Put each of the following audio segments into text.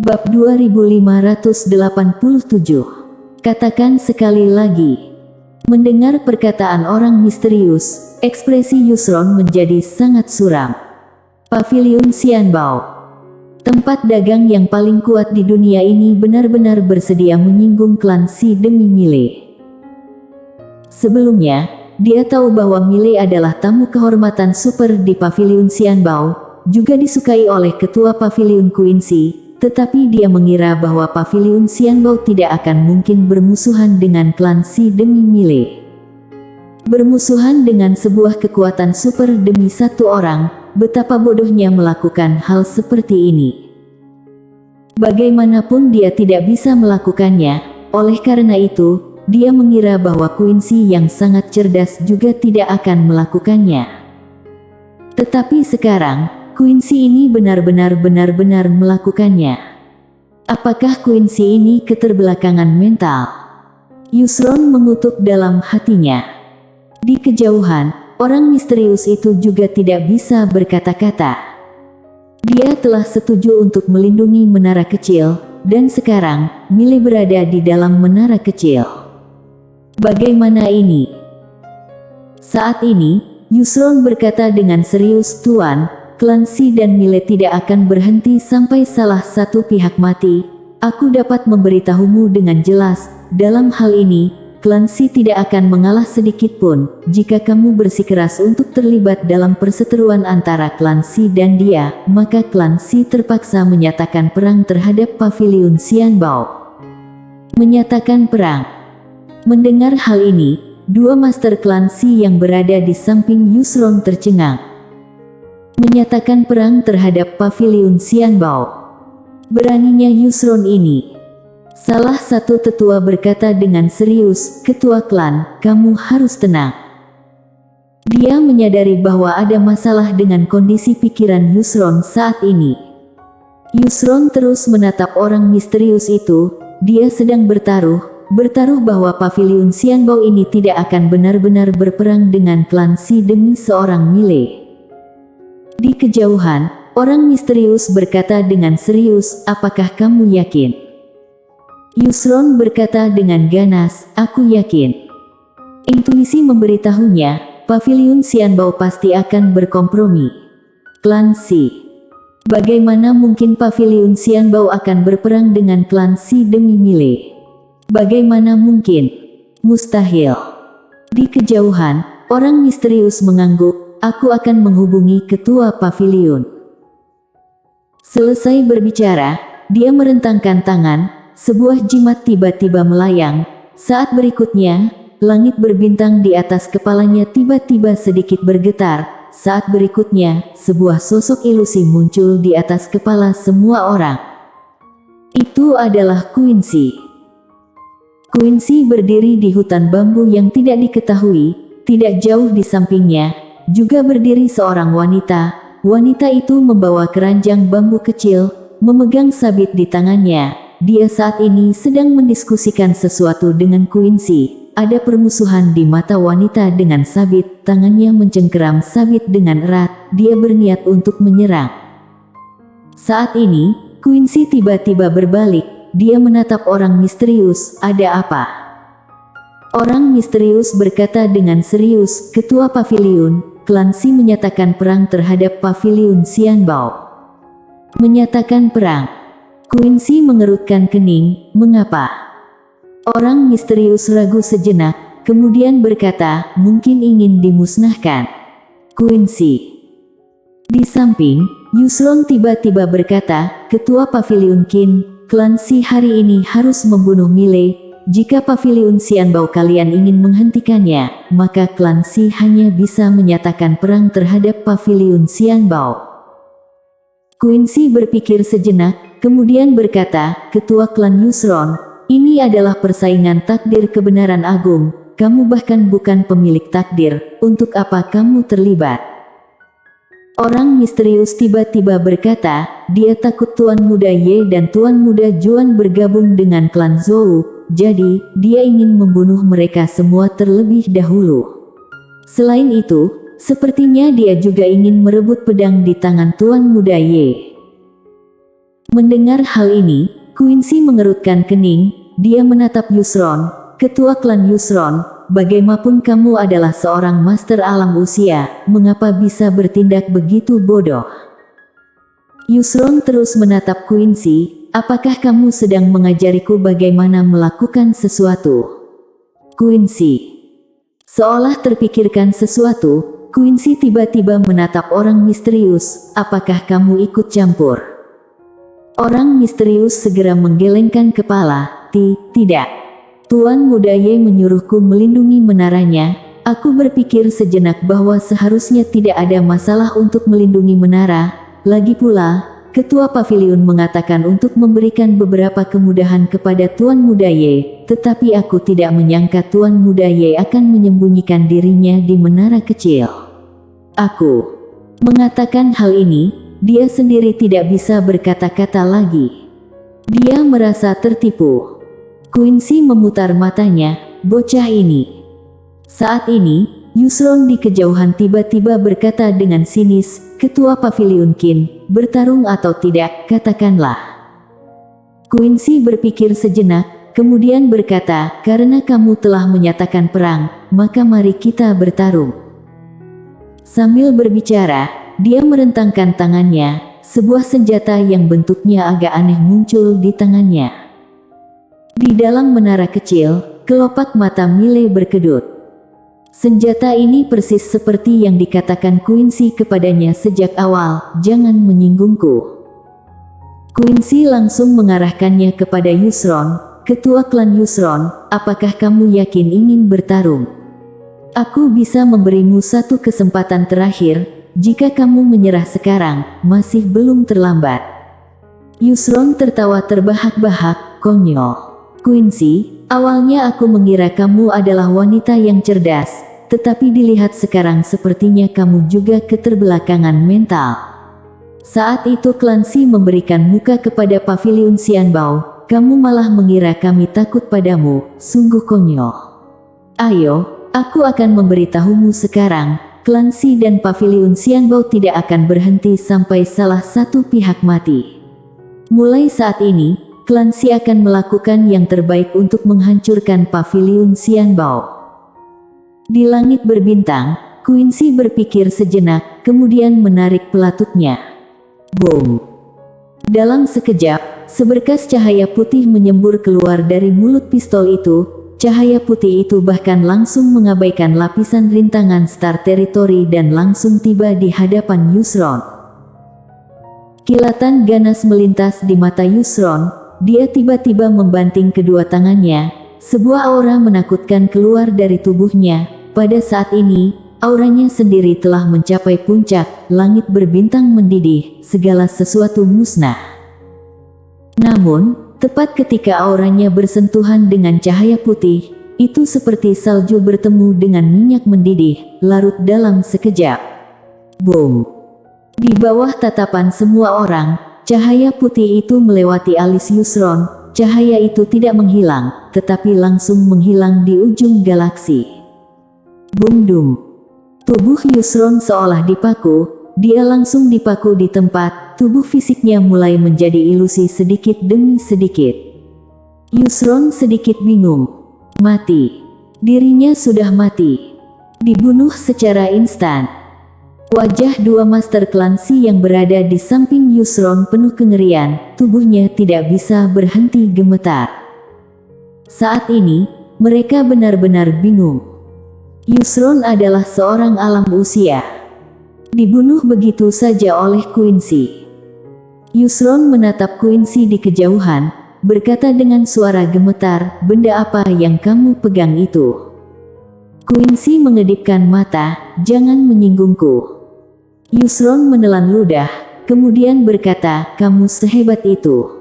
Bab 2587. Katakan sekali lagi. Mendengar perkataan orang misterius, ekspresi Yusron menjadi sangat suram. Paviliun Xianbao, tempat dagang yang paling kuat di dunia ini, benar-benar bersedia menyinggung klan Si demi Mile. Sebelumnya, dia tahu bahwa Mile adalah tamu kehormatan super di Paviliun Xianbao, juga disukai oleh ketua Paviliun Quincy. Tetapi dia mengira bahwa Paviliun Xianbao tidak akan mungkin bermusuhan dengan klan Si demi Mile. Bermusuhan dengan sebuah kekuatan super demi satu orang, betapa bodohnya melakukan hal seperti ini. Bagaimanapun dia tidak bisa melakukannya, oleh karena itu, dia mengira bahwa Quincy yang sangat cerdas juga tidak akan melakukannya. Tetapi sekarang, Quincy ini benar-benar melakukannya. Apakah Quincy ini keterbelakangan mental? Yusron mengutuk dalam hatinya. Di kejauhan, orang misterius itu juga tidak bisa berkata-kata. Dia telah setuju untuk melindungi menara kecil, dan sekarang, Mile berada di dalam menara kecil. Bagaimana ini? Saat ini, Yusron berkata dengan serius, "Tuan, klan Si dan Mile tidak akan berhenti sampai salah satu pihak mati. Aku dapat memberitahumu dengan jelas, dalam hal ini, klan Si tidak akan mengalah sedikit pun. Jika kamu bersikeras untuk terlibat dalam perseteruan antara klan Si dan dia, maka klan Si terpaksa menyatakan perang terhadap Paviliun Xianbao." Menyatakan perang. Mendengar hal ini, dua master klan Si yang berada di samping Yusron tercengang. Menyatakan perang terhadap Paviliun Xianbao. Beraninya Yusron ini. Salah satu tetua berkata dengan serius, "Ketua klan, kamu harus tenang." Dia menyadari bahwa ada masalah dengan kondisi pikiran Yusron saat ini. Yusron terus menatap orang misterius itu. Dia sedang bertaruh bahwa Paviliun Xianbao ini tidak akan benar-benar berperang dengan klan Si demi seorang Mile. Di kejauhan, orang misterius berkata dengan serius, "Apakah kamu yakin?" Yusron berkata dengan ganas, "Aku yakin." Intuisi memberitahunya, Paviliun Xianbao pasti akan berkompromi. Klan Si. Bagaimana mungkin Paviliun Xianbao akan berperang dengan klan Si demi Mile? Bagaimana mungkin? Mustahil. Di kejauhan, orang misterius mengangguk. "Aku akan menghubungi ketua paviliun." Selesai berbicara, dia merentangkan tangan, sebuah jimat tiba-tiba melayang. Saat berikutnya, langit berbintang di atas kepalanya tiba-tiba sedikit bergetar. Saat berikutnya, sebuah sosok ilusi muncul di atas kepala semua orang. Itu adalah Quincy. Quincy berdiri di hutan bambu yang tidak diketahui, tidak jauh di sampingnya. Juga berdiri seorang wanita. Wanita itu membawa keranjang bambu kecil, memegang sabit di tangannya. Dia saat ini sedang mendiskusikan sesuatu dengan Quincy. Ada permusuhan di mata wanita dengan sabit. Tangannya mencengkeram sabit dengan erat. Dia berniat untuk menyerang. Saat ini, Quincy tiba-tiba berbalik. Dia menatap orang misterius. "Ada apa?" Orang misterius berkata dengan serius, "Ketua paviliun, klan Si menyatakan perang terhadap Paviliun Xianbao." Menyatakan perang. Quincy mengerutkan kening. "Mengapa?" Orang misterius ragu sejenak, kemudian berkata, "Mungkin ingin dimusnahkan." Quincy. Di samping, Yusron tiba-tiba berkata, "Ketua Paviliun Qin, klan Si hari ini harus membunuh Mile. Jika Paviliun Xianbao kalian ingin menghentikannya, maka klan Si hanya bisa menyatakan perang terhadap Paviliun Xianbao." Quincy berpikir sejenak, kemudian berkata, "Ketua klan Yusron, ini adalah persaingan takdir kebenaran agung. Kamu bahkan bukan pemilik takdir. Untuk apa kamu terlibat?" Orang misterius tiba-tiba berkata, "Dia takut Tuan Muda Ye dan Tuan Muda Juan bergabung dengan klan Zhou. Jadi, dia ingin membunuh mereka semua terlebih dahulu. Selain itu, sepertinya dia juga ingin merebut pedang di tangan Tuan Muda Ye." Mendengar hal ini, Quincy mengerutkan kening. Dia menatap Yusron, ketua klan Yusron. Bagaimanapun kamu adalah seorang master alam usia, mengapa bisa bertindak begitu bodoh? Yusron terus menatap Quincy. Apakah kamu sedang mengajariku bagaimana melakukan sesuatu? Quincy. Seolah terpikirkan sesuatu, Quincy tiba-tiba menatap orang misterius. Apakah kamu ikut campur? Orang misterius segera menggelengkan kepala. Tidak. Tuan Muda Ye menyuruhku melindungi menaranya. Aku berpikir sejenak bahwa seharusnya tidak ada masalah untuk melindungi menara. Lagi pula, Ketua Pavilion mengatakan untuk memberikan beberapa kemudahan kepada Tuan Muda Ye, tetapi aku tidak menyangka Tuan Muda Ye akan menyembunyikan dirinya di menara kecil. Aku mengatakan hal ini, dia sendiri tidak bisa berkata-kata lagi. Dia merasa tertipu. Quincy memutar matanya, bocah ini. Saat ini, Yusron di kejauhan tiba-tiba berkata dengan sinis, Ketua Pavilion Qin, bertarung atau tidak, katakanlah. Quincy berpikir sejenak, kemudian berkata, karena kamu telah menyatakan perang, maka mari kita bertarung. Sambil berbicara, dia merentangkan tangannya, sebuah senjata yang bentuknya agak aneh muncul di tangannya. Di dalam menara kecil, kelopak mata Mile berkedut. Senjata ini persis seperti yang dikatakan Quincy kepadanya sejak awal, jangan menyinggungku. Quincy langsung mengarahkannya kepada Yusron, ketua klan Yusron, apakah kamu yakin ingin bertarung? Aku bisa memberimu satu kesempatan terakhir, jika kamu menyerah sekarang, masih belum terlambat. Yusron tertawa terbahak-bahak, konyol. Quincy, awalnya aku mengira kamu adalah wanita yang cerdas, tetapi dilihat sekarang sepertinya kamu juga keterbelakangan mental. Saat itu Clancy memberikan muka kepada Pavilion Xianbao, kamu malah mengira kami takut padamu, sungguh konyol. Ayo, aku akan memberitahumu sekarang, Clancy dan Pavilion Xianbao tidak akan berhenti sampai salah satu pihak mati. Mulai saat ini, Clancy akan melakukan yang terbaik untuk menghancurkan Pavilion Xianbao. Di langit berbintang, Quincy berpikir sejenak, kemudian menarik pelatutnya. Boom! Dalam sekejap, seberkas cahaya putih menyembur keluar dari mulut pistol itu. Cahaya putih itu bahkan langsung mengabaikan lapisan rintangan Star Territory dan langsung tiba di hadapan Yusron. Kilatan ganas melintas di mata Yusron. Dia tiba-tiba membanting kedua tangannya, sebuah aura menakutkan keluar dari tubuhnya. Pada saat ini, auranya sendiri telah mencapai puncak, langit berbintang mendidih, segala sesuatu musnah. Namun, tepat ketika auranya bersentuhan dengan cahaya putih, itu seperti salju bertemu dengan minyak mendidih, larut dalam sekejap. Boom! Di bawah tatapan semua orang, cahaya putih itu melewati alis Yusron. Cahaya itu tidak menghilang, tetapi langsung menghilang di ujung galaksi. Bum-dum. Tubuh Yusron seolah dipaku, dia langsung dipaku di tempat, tubuh fisiknya mulai menjadi ilusi sedikit demi sedikit. Yusron sedikit bingung. Mati. Dirinya sudah mati. Dibunuh secara instan. Wajah dua master Clancy yang berada di samping Yusron penuh kengerian, tubuhnya tidak bisa berhenti gemetar. Saat ini, mereka benar-benar bingung. Yusron adalah seorang alam usia. Dibunuh begitu saja oleh Quincy. Yusron menatap Quincy di kejauhan, berkata dengan suara gemetar, benda apa yang kamu pegang itu? Quincy mengedipkan mata, jangan menyinggungku. Yusron menelan ludah, kemudian berkata, kamu sehebat itu.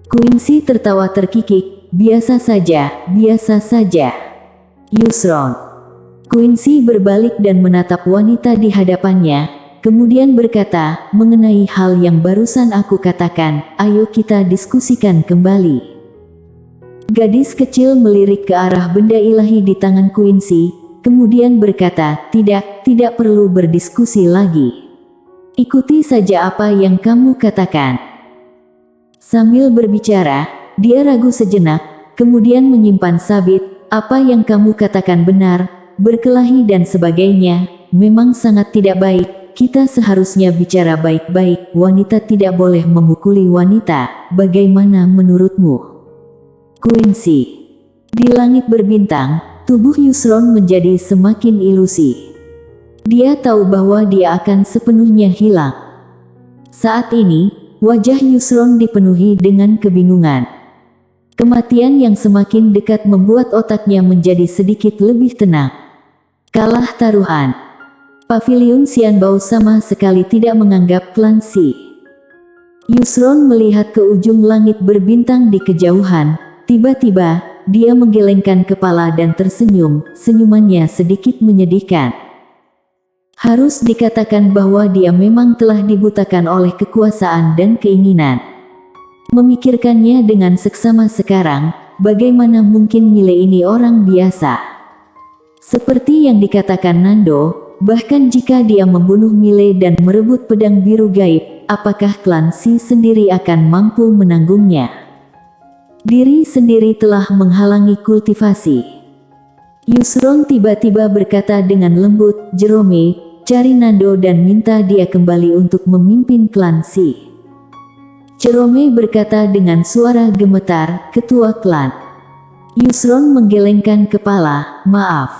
Quincy tertawa terkikik, biasa saja, biasa saja. Yusron. Quincy berbalik dan menatap wanita di hadapannya, kemudian berkata, mengenai hal yang barusan aku katakan, ayo kita diskusikan kembali. Gadis kecil melirik ke arah benda ilahi di tangan Quincy, kemudian berkata, tidak perlu berdiskusi lagi. Ikuti saja apa yang kamu katakan. Sambil berbicara, dia ragu sejenak, kemudian menyimpan sabit. Apa yang kamu katakan benar, berkelahi dan sebagainya, memang sangat tidak baik. Kita seharusnya bicara baik-baik, wanita tidak boleh memukuli wanita, bagaimana menurutmu? Quincy. Di langit berbintang, tubuh Yusron menjadi semakin ilusi. Dia tahu bahwa dia akan sepenuhnya hilang. Saat ini, wajah Yusron dipenuhi dengan kebingungan. Kematian yang semakin dekat membuat otaknya menjadi sedikit lebih tenang. Kalah taruhan. Paviliun Xianbao sama sekali tidak menganggap Clancy. Yusron melihat ke ujung langit berbintang di kejauhan. Tiba-tiba, dia menggelengkan kepala dan tersenyum, senyumannya sedikit menyedihkan. Harus dikatakan bahwa dia memang telah dibutakan oleh kekuasaan dan keinginan. Memikirkannya dengan seksama sekarang, bagaimana mungkin Mile ini orang biasa? Seperti yang dikatakan Nando, bahkan jika dia membunuh Mile dan merebut pedang biru gaib, apakah Clancy sendiri akan mampu menanggungnya? Diri sendiri telah menghalangi kultivasi. Yusron tiba-tiba berkata dengan lembut, Jerome, cari Nando dan minta dia kembali untuk memimpin Clancy. Jerome berkata dengan suara gemetar, ketua klan. Yusron menggelengkan kepala, maaf.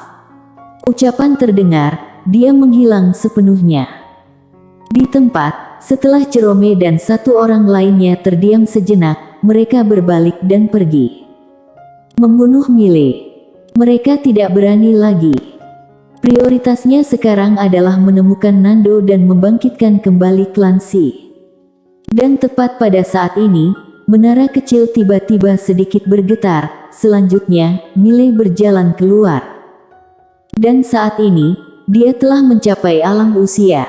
Ucapan terdengar, dia menghilang sepenuhnya. Di tempat, setelah Jerome dan satu orang lainnya terdiam sejenak, mereka berbalik dan pergi. Membunuh Mile. Mereka tidak berani lagi. Prioritasnya sekarang adalah menemukan Nando dan membangkitkan kembali Clancy. Dan tepat pada saat ini, menara kecil tiba-tiba sedikit bergetar, selanjutnya, Mile berjalan keluar. Dan saat ini, dia telah mencapai alam usia.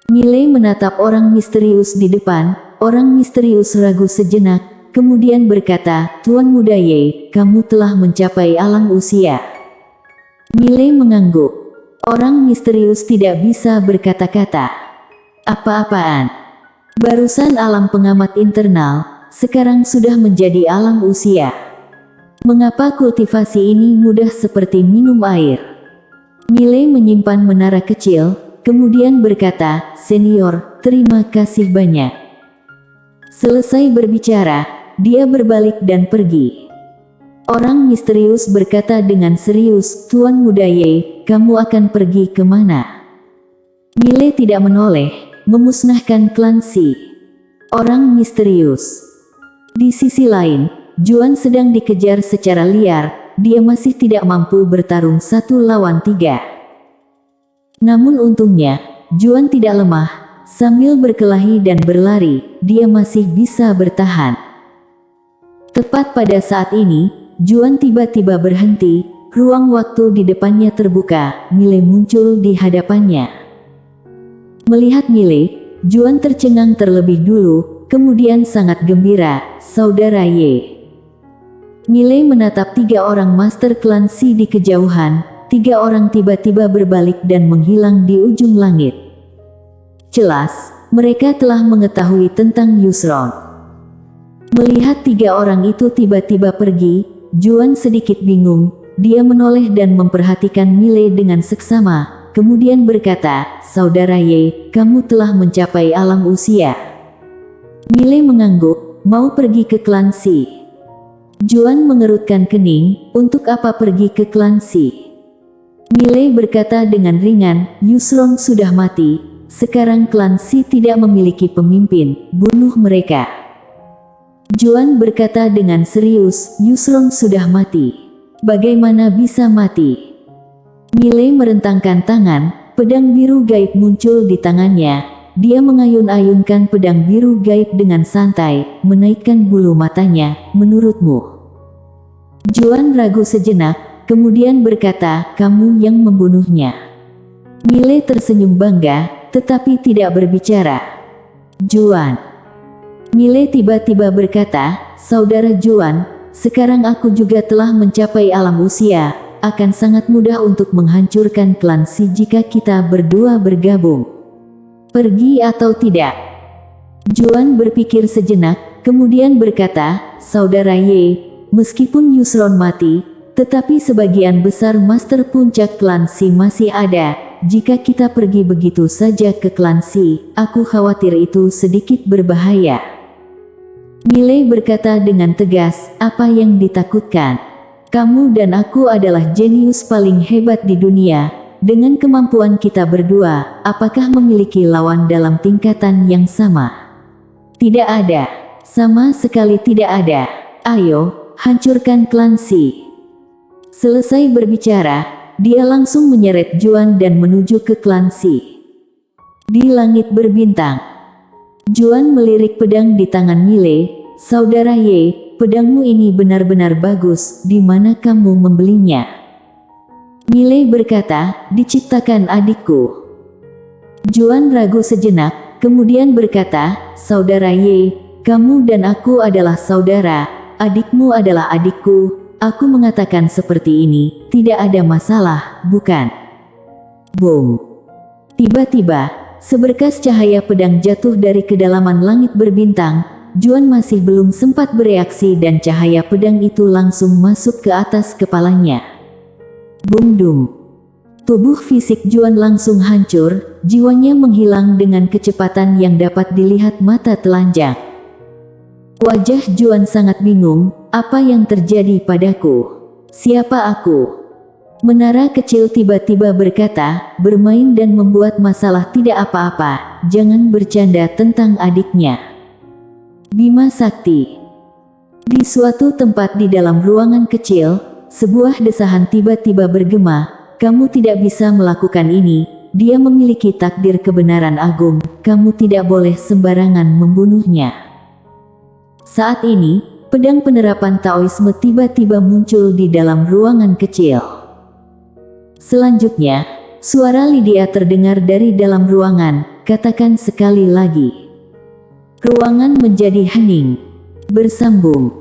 Mile menatap orang misterius di depan, orang misterius ragu sejenak, kemudian berkata, Tuan Muda Ye, kamu telah mencapai alam usia. Mile mengangguk. Orang misterius tidak bisa berkata-kata. Apa-apaan? Barusan alam pengamat internal, sekarang sudah menjadi alam usia. Mengapa kultivasi ini mudah seperti minum air? Mile menyimpan menara kecil, kemudian berkata, Senior, terima kasih banyak. Selesai berbicara, dia berbalik dan pergi. Orang misterius berkata dengan serius, Tuan Muda Ye, kamu akan pergi kemana? Mile tidak menoleh, memusnahkan Clancy. Orang misterius. Di sisi lain, Juan sedang dikejar secara liar. Dia masih tidak mampu bertarung 1 lawan 3. Namun untungnya, Juan tidak lemah. Sambil berkelahi dan berlari, dia masih bisa bertahan. Tepat pada saat ini, Juan tiba-tiba berhenti, ruang waktu di depannya terbuka, Mile muncul di hadapannya. Melihat Mile, Juan tercengang terlebih dulu, kemudian sangat gembira, Saudara Ye. Mile menatap 3 orang Master Clancy di kejauhan, 3 orang tiba-tiba berbalik dan menghilang di ujung langit. Jelas, mereka telah mengetahui tentang Yusron. Melihat 3 orang itu tiba-tiba pergi, Juan sedikit bingung, dia menoleh dan memperhatikan Mile dengan seksama, kemudian berkata, Saudara Ye, kamu telah mencapai alam usia. Mile mengangguk, mau pergi ke Clancy. Juan mengerutkan kening, untuk apa pergi ke Clancy? Mile berkata dengan ringan, Yusron sudah mati, sekarang Clancy tidak memiliki pemimpin, bunuh mereka. Juan berkata dengan serius, Yusron sudah mati. Bagaimana bisa mati? Mile merentangkan tangan, pedang biru gaib muncul di tangannya. Dia mengayun-ayunkan pedang biru gaib dengan santai, menaikkan bulu matanya, menurutmu? Juan ragu sejenak, kemudian berkata, kamu yang membunuhnya. Mile tersenyum bangga, tetapi tidak berbicara. Juan. Mile tiba-tiba berkata, Saudara Juan, sekarang aku juga telah mencapai alam usia, akan sangat mudah untuk menghancurkan Clancy jika kita berdua bergabung. Pergi atau tidak? Juan berpikir sejenak, kemudian berkata, "Saudara Y, meskipun Yusron mati, tetapi sebagian besar master puncak klan Si masih ada. Jika kita pergi begitu saja ke klan Si, aku khawatir itu sedikit berbahaya." Miley berkata dengan tegas, "Apa yang ditakutkan? Kamu dan aku adalah jenius paling hebat di dunia. Dengan kemampuan kita berdua, apakah memiliki lawan dalam tingkatan yang sama? Tidak ada. Sama sekali tidak ada. Ayo, hancurkan klan Si." Selesai berbicara, dia langsung menyeret Juan dan menuju ke klan Si. Di langit berbintang, Juan melirik pedang di tangan Miley. "Saudara Y, pedangmu ini benar-benar bagus, di mana kamu membelinya?" Miley berkata, "Diciptakan adikku." Juan ragu sejenak, kemudian berkata, "Saudara Y, kamu dan aku adalah saudara, adikmu adalah adikku. Aku mengatakan seperti ini, tidak ada masalah, bukan?" Boom! Tiba-tiba, seberkas cahaya pedang jatuh dari kedalaman langit berbintang. Juan masih belum sempat bereaksi dan cahaya pedang itu langsung masuk ke atas kepalanya. Bum-dum. Tubuh fisik Juan langsung hancur, jiwanya menghilang dengan kecepatan yang dapat dilihat mata telanjang. Wajah Juan sangat bingung, "Apa yang terjadi padaku? Siapa aku?" Menara kecil tiba-tiba berkata, "Bermain dan membuat masalah tidak apa-apa, jangan bercanda tentang adiknya." Bima Sakti. Di suatu tempat di dalam ruangan kecil, sebuah desahan tiba-tiba bergema, "Kamu tidak bisa melakukan ini, dia memiliki takdir kebenaran agung, kamu tidak boleh sembarangan membunuhnya." Saat ini, pedang penerapan Taoisme tiba-tiba muncul di dalam ruangan kecil. Selanjutnya, suara Lydia terdengar dari dalam ruangan, "Katakan sekali lagi." Ruangan menjadi hening, bersambung.